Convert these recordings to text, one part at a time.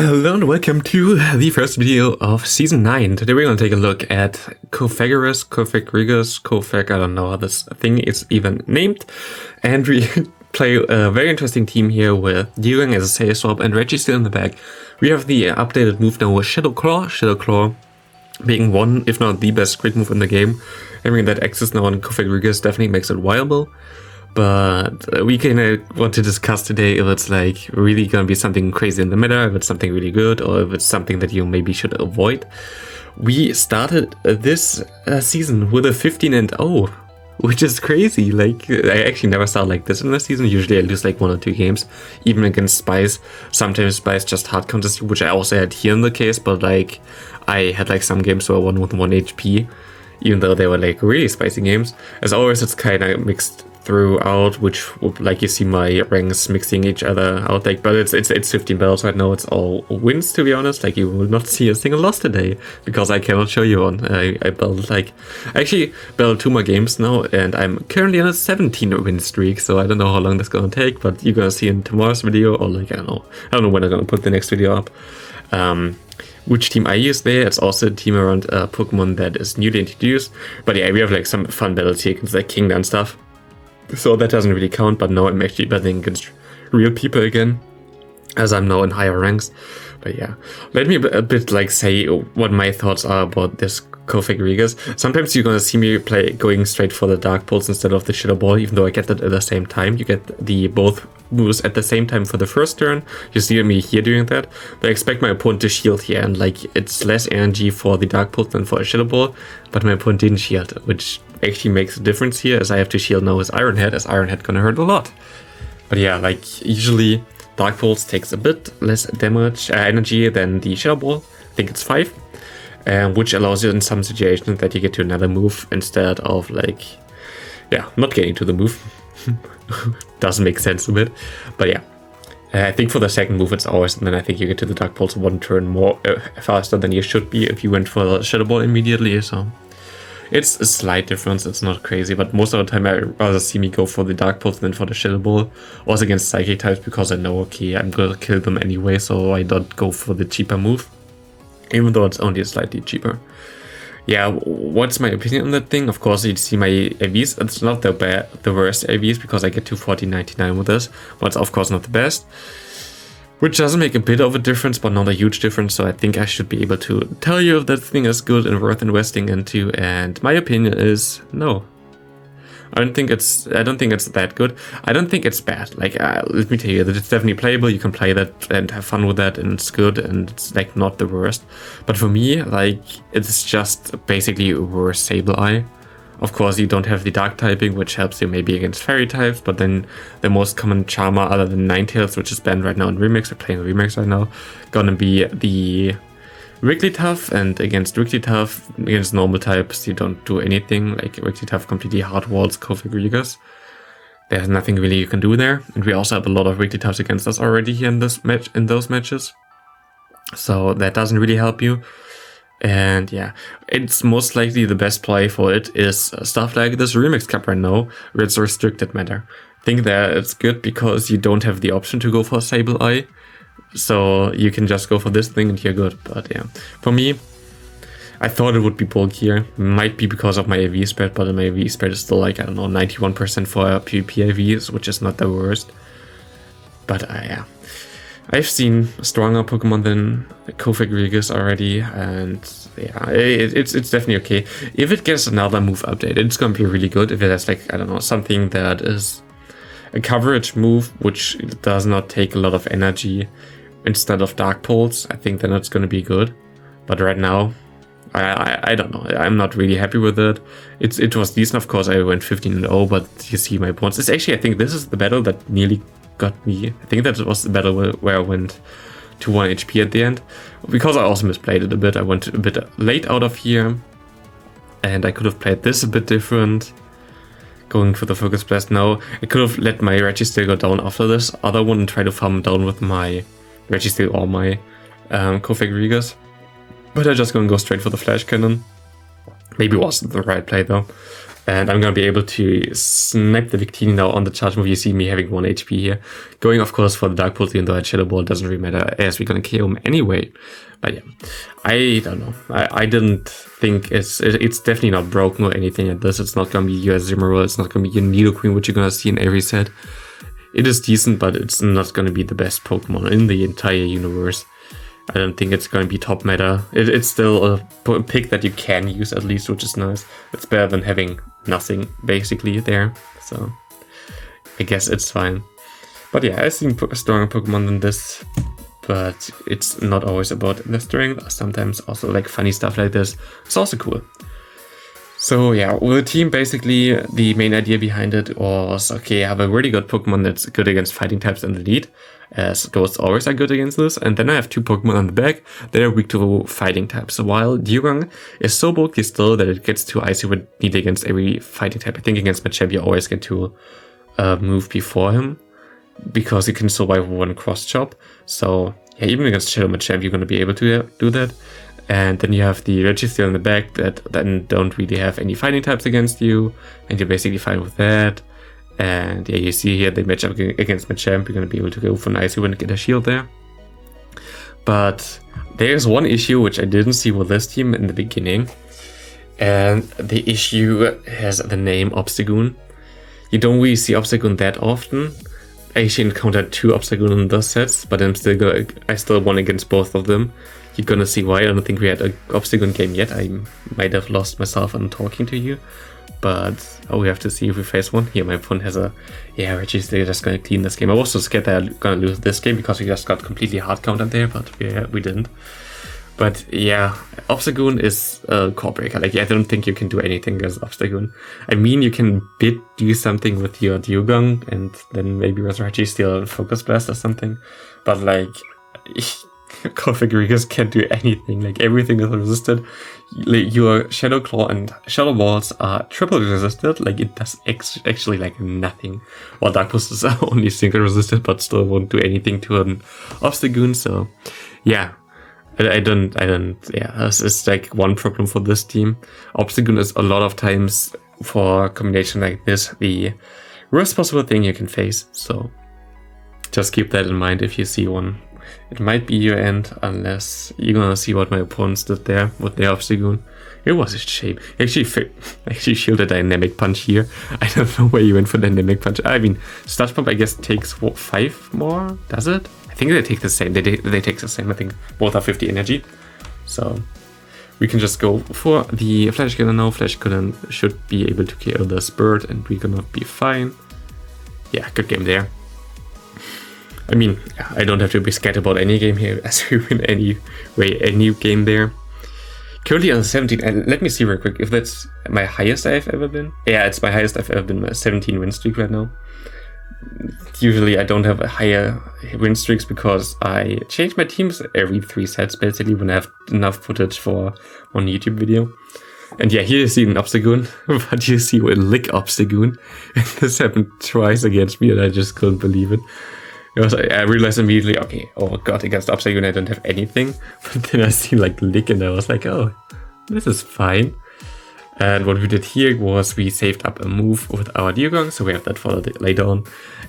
Hello and welcome to the first video of Season 9. Today we're going to take a look at Cofagrigus, I don't know how this thing is even named. And we play a very interesting team here with Dylan as a safe swap and Reggie still in the back. We have the updated move now with Shadow Claw being one, if not the best quick move in the game. Having that access now on Cofagrigus definitely makes it viable. But we kind of want to discuss today if it's like really going to be something crazy in the meta, if it's something really good, or if it's something that you maybe should avoid. We started this season with a 15-0, which is crazy. Like, I actually never started like this in the season. Usually I lose like 1 or 2 games, even against Spice. Sometimes Spice just hard counters, which I also had here in the case, but like I had like some games where I won with 1 HP, even though they were like really spicy games. As always, it's kind of mixed throughout, which like you see my ranks mixing each other out, like, but it's 15 battles right now. It's all wins, to be honest. Like, you will not see a single loss today because I cannot show you one. I actually battled 2 more games now, and I'm currently on a 17 win streak, so I don't know how long that's gonna take, but you're gonna see in tomorrow's video, or like I don't know when I'm gonna put the next video up. Which team I use there. It's also a team around Pokemon that is newly introduced, but yeah, we have like some fun battles here against like Kingdom and stuff. So that doesn't really count, but now I'm actually battling against real people again, as I'm now in higher ranks. But yeah, let me a bit like say what my thoughts are about this Cofagrigus. Sometimes you're gonna see me going straight for the Dark Pulse instead of the Shadow Ball, even though I get that at the same time. You get the both moves at the same time for the first turn. You see me here doing that, but I expect my opponent to shield here, and like it's less energy for the Dark Pulse than for a Shadow Ball, but my opponent didn't shield, which actually makes a difference here, as I have to shield now with Iron Head, as Iron Head gonna hurt a lot. But yeah, like usually Dark Pulse takes a bit less damage, energy than the Shadow Ball. I think it's 5, which allows you in some situations that you get to another move instead of like, yeah, not getting to the move. Doesn't make sense a bit, but yeah. I think for the second move it's ours, and then I think you get to the Dark Pulse 1 turn more faster than you should be if you went for the Shadow Ball immediately, so it's a slight difference. It's not crazy, but most of the time I rather see me go for the Dark Pulse than for the Shadow Ball, also against Psychic types, because I know, okay, I'm gonna kill them anyway, so I don't go for the cheaper move, even though it's only slightly cheaper. Yeah, what's my opinion on that thing? Of course, you see my AVs. It's not the worst AVs, because I get to 14.99 with this, but it's of course not the best. Which doesn't make a bit of a difference, but not a huge difference, so I think I should be able to tell you if that thing is good and worth investing into, and my opinion is no. I don't think it's that good. I don't think it's bad. Like, let me tell you that it's definitely playable. You can play that and have fun with that, and it's good, and it's like not the worst. But for me, like, it's just basically worse Sableye. Of course, you don't have the Dark typing, which helps you maybe against Fairy types, but then the most common Charmer other than Ninetales, which is banned right now in Remix, we're playing Remix right now, gonna be the Wigglytuff, and against Wigglytuff, against normal types, you don't do anything. Like, Wigglytuff completely hard walls Cofagrigus. There's nothing really you can do there, and we also have a lot of Wigglytuffs against us already here in this match, in those matches, so that doesn't really help you. And yeah, it's most likely the best play for it is stuff like this Remix Cup right now, where it's a restricted meta. I think that it's good because you don't have the option to go for Sableye, so you can just go for this thing and you're good. But yeah, for me, I thought it would be bulkier. Might be because of my AV spread, but my AV spread is still like, I don't know, 91% for PvP AVs, which is not the worst. But yeah, I've seen stronger Pokemon than Cofagrigus already, and yeah, it's definitely okay. If it gets another move update, it's gonna be really good. If it has like, I don't know, something that is a coverage move, which does not take a lot of energy instead of Dark Pulse, I think then it's gonna be good. But right now, I don't know. I'm not really happy with it. It was decent, of course. I went 15-0, but you see my points. It's actually, I think this is the battle that nearly got me. I think that was the battle where I went to 1 HP at the end, because I also misplayed it a bit. I went a bit late out of here, and I could have played this a bit different, going for the Focus Blast. Now I could have let my Registeel go down after this other one and try to farm down with my Registeel or my Cofagrigus, but I'm just gonna go straight for the Flash Cannon. Maybe it wasn't the right play though. And I'm gonna be able to snipe the Victini now on the charge move. You see me having 1 HP here. Going, of course, for the Dark Pulse, even though I Shadow Ball doesn't really matter, as we're gonna KO him anyway. But yeah, I don't know. I didn't think it's definitely not broken or anything like this. It's not gonna be your Zimmeral, it's not gonna be your Nidoqueen, which you're gonna see in every set. It is decent, but it's not gonna be the best Pokemon in the entire universe. I don't think it's going to be top meta. It's still a pick that you can use at least, which is nice. It's better than having nothing basically there. So I guess it's fine. But yeah, I've seen stronger Pokemon than this, but it's not always about the strength. Sometimes also like funny stuff like this. It's also cool. So yeah, with the team, basically the main idea behind it was, okay, I have a really good Pokemon that's good against fighting types in the lead, as Ghosts always are good against this, and then I have 2 Pokemon on the back that are weak to fighting types. So while Dewgong is so bulky still that it gets to Icy Wind need against every fighting type. I think against Machamp you always get to move before him, because you can survive 1 cross chop. So yeah, even against Shadow Machamp you're going to be able to do that. And then you have the Registeel in the back that then don't really have any fighting types against you, and you're basically fine with that. And yeah, you see here they match up against Machamp. You're going to be able to go for an Icy Wind and get a shield there. But there's one issue which I didn't see with this team in the beginning, and the issue has the name Obstagoon. You don't really see Obstagoon that often. I actually encountered 2 Obstagoon in those sets, but I still won against both of them. You're gonna see why. I don't think we had an Obstagoon game yet. I might have lost myself on talking to you. But we have to see if we face one. Here my opponent has a... Yeah, Reggie's they're just gonna clean this game. I was so scared that I'm gonna lose this game because we just got completely hard countered there, but we didn't. But yeah, Obstagoon is a core breaker. Like, I don't think you can do anything against Obstagoon. I mean, you can do something with your Dewgong, and then maybe with Registeel and Focus Blast or something. But like... Cofagrigus can't do anything, like everything is resisted. Like, your Shadow Claw and Shadow Balls are triple resisted, like it does actually like nothing. While Dark Pulse is only single resisted, but still won't do anything to an Obstagoon. So yeah, I don't, yeah, this is like one problem for this team. Obstagoon is a lot of times for a combination like this the worst possible thing you can face. So just keep that in mind if you see one. It might be your end, unless you're gonna see what my opponents did there with their Obstagoon. It was a shame. Actually shielded Dynamic Punch here. I don't know where you went for Dynamic Punch. I mean, Sludge Pump I guess takes what, 5 more? Does it? I think they take the same. They take the same. I think both are 50 energy. So we can just go for the Flash Cannon now. Flash Cannon should be able to kill this bird, and we're gonna be fine. Yeah, good game there. I mean, I don't have to be scared about any game here, as we win any game there. Currently on 17, and let me see real quick if that's my highest I've ever been. Yeah, it's my highest I've ever been, my 17 win streak right now. Usually I don't have a higher win streaks because I change my teams every 3 sets basically when I have enough footage for one YouTube video. And yeah, here you see an Obstagoon, but you see a Lick Obstagoon. And this happened twice against me and I just couldn't believe it. I realized immediately, okay, oh god, against Obstagoon I don't have anything. But then I see like Lick and I was like, oh, this is fine. And what we did here was we saved up a move with our Dewgong, so we have that for later on.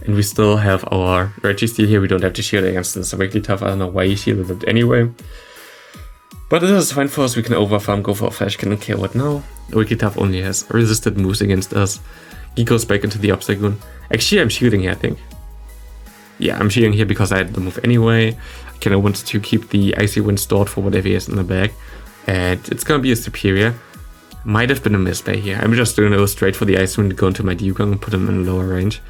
And we still have our Registeel here. We don't have to shield against this Wigglytuff. I don't know why he shielded it anyway. But this is fine for us. We can overfarm, go for a Flash Cannon, kill it now. Wigglytuff only has resisted moves against us. He goes back into the Obstagoon. Actually, I'm shielding here, I think. Yeah, I'm shielding here because I had the move anyway. Kind of wanted to keep the Icy Wind stored for whatever he has in the bag. And it's gonna be a Superior. Might have been a misplay here. I'm just gonna go straight for the Icy Wind, go into my Dewgong and put him in a lower range.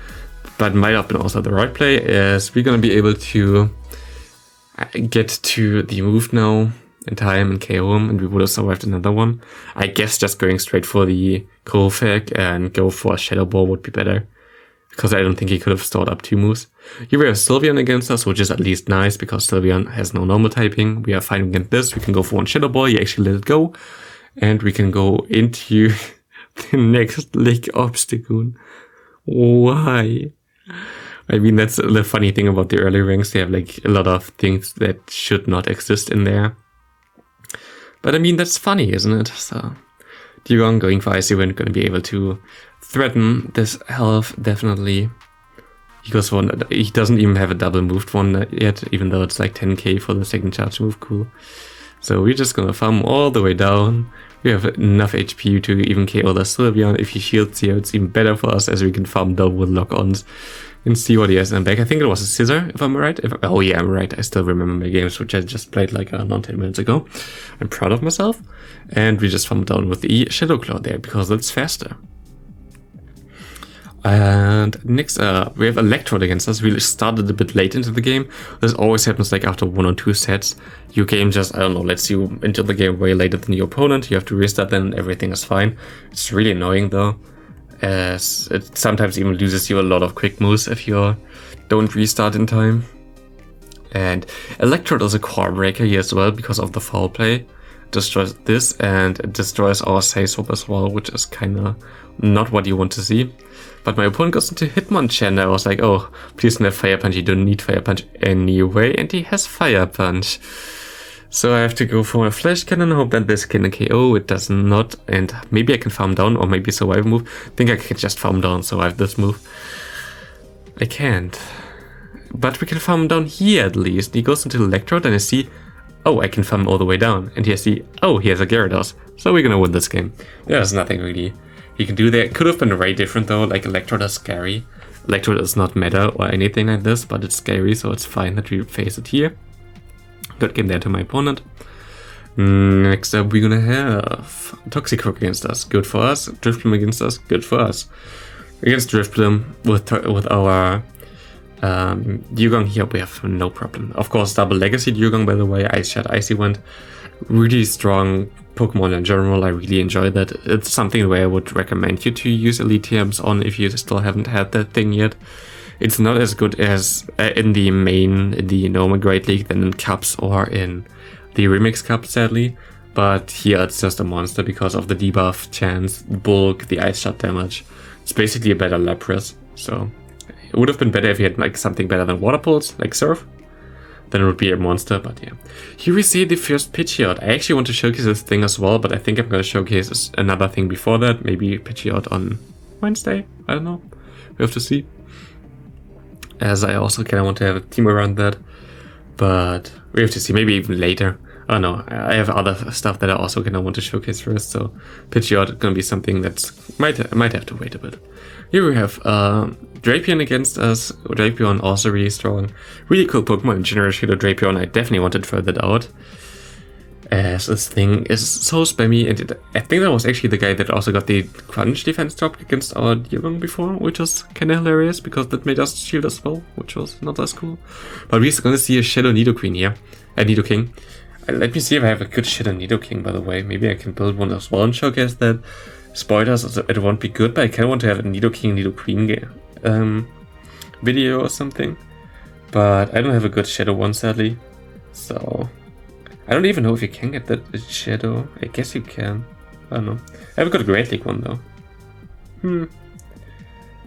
But might have been also the right play, as we're gonna be able to get to the move now in time and KO him, and we would have survived another one. I guess just going straight for the Cofag and go for a Shadow Ball would be better, because I don't think he could have stored up 2 moves. Here we have Sylveon against us, which is at least nice, because Sylveon has no normal typing. We are fine against this. We can go for one Shadow Ball. He actually let it go. And we can go into the next Lick Obstagoon. Why? I mean, that's the funny thing about the early ranks. They have like a lot of things that should not exist in there. But I mean, that's funny, isn't it? So Dugong going for Icy Wind, gonna be able to threaten this health, definitely. He goes for one, he doesn't even have a double moved one yet, even though it's like 10k for the second charge move, cool. So we're just gonna farm all the way down. We have enough HP to even KO the Sylveon. If he shields here, it's even better for us as we can farm down with lock-ons and see what he has in the back. I think it was a Scissor, if I'm right. Oh yeah, I'm right. I still remember my games, which I just played like around 10 minutes ago. I'm proud of myself. And we just farm down with the Shadow Claw there, because it's faster. And next, we have Electrode against us. We started a bit late into the game. This always happens like after 1 or 2 sets. Your game just, I don't know, lets you into the game way later than your opponent. You have to restart, then everything is fine. It's really annoying though, as it sometimes even loses you a lot of quick moves if you don't restart in time. And Electrode is a core breaker here as well because of the foul play. Destroys this and it destroys our Save Swap as well, which is kinda not what you want to see. But my opponent goes into Hitmonchan and I was like, oh, please don't have Fire Punch, you don't need Fire Punch anyway, and he has Fire Punch. So I have to go for a Flash Cannon, hope that this can KO, it does not, and maybe I can farm down or maybe survive move. I think I can just farm down, survive this move. I can't. But we can farm down here at least. He goes into Electrode and I see, oh, I can farm all the way down. And here I see, oh, he has a Gyarados. So we're gonna win this game. There's nothing really he can do there. It could have been very different though, like Electrode is scary. Electrode is not meta or anything like this, but it's scary, so it's fine that we face it here. Good game there to my opponent. Next up we're gonna have Toxicroak against us, good for us. Drifblim against us, good for us. Against Drifblim with our Dugong here, we have no problem. Of course, double Legacy Dugong, by the way, Ice Shot, Icy Wind. Really strong Pokemon in general, I really enjoy that. It's something where I would recommend you to use Elite TMs on if you still haven't had that thing yet. It's not as good as in the normal Great League than in Cups or in the Remix Cup, sadly. But here it's just a monster because of the debuff, chance, bulk, the Ice Shot damage. It's basically a better Lapras, so it would have been better if you had like something better than Water Pulse, like Surf. Then it would be a monster, but yeah. Here we see the first Pidgeot. I actually want to showcase this thing as well, but I think I'm going to showcase another thing before that. Maybe Pidgeot on Wednesday? I don't know. We have to see. As I also kind of want to have a team around that. But we have to see. Maybe even later. I don't know. I have other stuff that I also kind of want to showcase first. So Pidgeot is going to be something that might have to wait a bit. Here we have Drapion against us. Drapion also really strong. Really cool Pokemon in general. Drapion, I definitely want to try that out. As this thing is so spammy, and I think that was actually the guy that also got the Crunch defense drop against our Dugong before, which was kind of hilarious because that made us shield as well, which was not as cool. But we're going to see a Shadow Nidoqueen here, Nidoking. Let me see if I have a good Shadow Nidoking, by the way. Maybe I can build one as well and showcase that. Spoilers, it won't be good, but I kind of want to have a Nidoking, Nidoqueen video or something. But I don't have a good Shadow one, sadly. So I don't even know if you can get that Shadow. I guess you can. I don't know. I have a good Great League one though.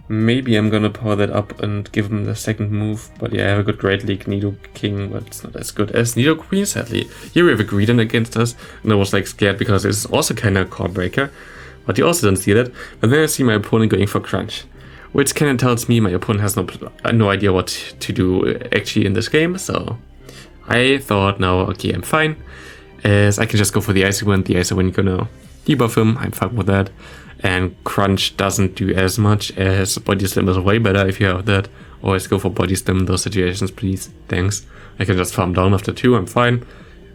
Maybe I'm gonna power that up and give him the second move. But yeah, I have a good Great League Nidoking, but it's not as good as Nidoqueen, sadly. Here we have a Greedent against us, and I was like scared because it's also kind of a core breaker. But you also don't see that. But then I see my opponent going for Crunch, which kind of tells me my opponent has no idea what to do actually in this game. So I thought, no, okay, I'm fine, as I can just go for the Icy Wind. The Icy Wind gonna debuff him. I'm fine with that. And Crunch doesn't do as much, as Body Slam is way better if you have that. Always go for Body Slam in those situations, please. Thanks. I can just farm down after 2. I'm fine.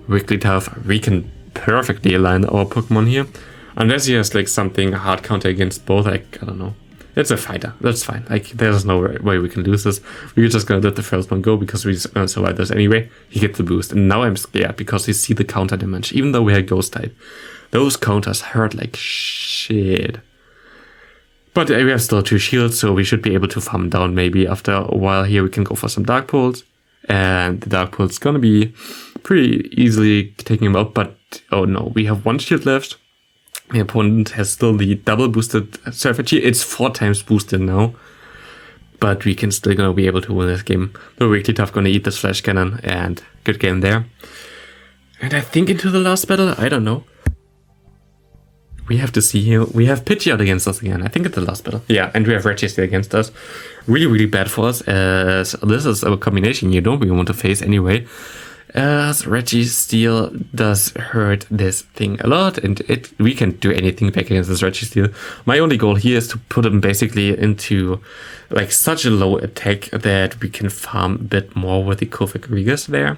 Wigglytuff, we can perfectly align our Pokemon here. Unless he has like something hard counter against both, like, I don't know. It's a fighter, that's fine. Like, there's no way we can lose this. We're just gonna let the first one go because we're gonna survive this anyway. He gets the boost, and now I'm scared because you see the counter damage. Even though we had Ghost type, those counters hurt like shit. But we have still 2 shields, so we should be able to farm down maybe after a while. Here we can go for some Dark Pulse, and the Dark Pulse is gonna be pretty easily taking him out. But oh no, we have 1 shield left. My opponent has still the double boosted Surfetch. It's 4 times boosted now. But we can still gonna be able to win this game. The Wigglytuff gonna eat this Flash Cannon, and good game there. And I think into the last battle, I don't know. we have to see here. We have Pidgeot against us again. I think it's the last battle. Yeah, and we have Registeel against us. Really, really bad for us, as this is a combination you don't really want to face anyway. As Registeel does hurt this thing a lot, and we can't do anything back against this Registeel. My only goal here is to put him basically into like such a low attack that we can farm a bit more with the Cofagrigus there.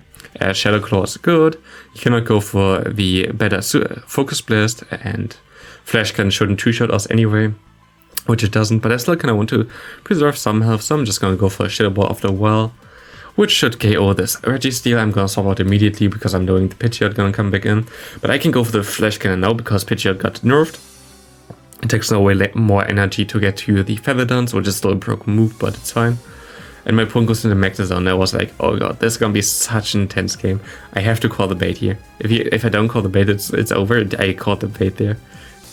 Shadow Claw is good. You cannot go for the better Focus Blast, and Flash Cannon shouldn't two-shot us anyway, which it doesn't, but I still kind of want to preserve some health, so I'm just going to go for a Shadow Ball after a while, which should KO this Registeel. I'm going to swap out immediately because I'm knowing the Pidgeot going to come back in. But I can go for the Flash Cannon now because Pidgeot got nerfed. It takes away more energy to get to the Feather Dance, which is still a broken move, but it's fine. And my opponent goes into Max Zone. I was like, oh god, this is going to be such an intense game. I have to call the bait here. If I don't call the bait, it's over. I called the bait there.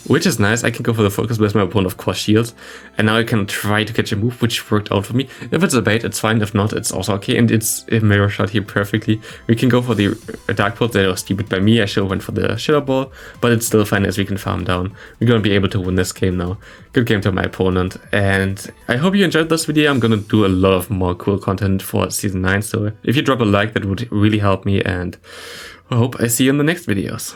Which is nice. I can go for the Focus Blast. My opponent, of course, shields. And now I can try to catch a move, which worked out for me. If it's a bait, it's fine. If not, it's also okay. And it's a Mirror Shot here perfectly. We can go for the Dark Pulse. That was stupid by me. I should have went for the Shadow Ball. But it's still fine as we can farm down. We're going to be able to win this game now. Good game to my opponent. And I hope you enjoyed this video. I'm going to do a lot of more cool content for Season 9. So if you drop a like, that would really help me. And I hope I see you in the next videos.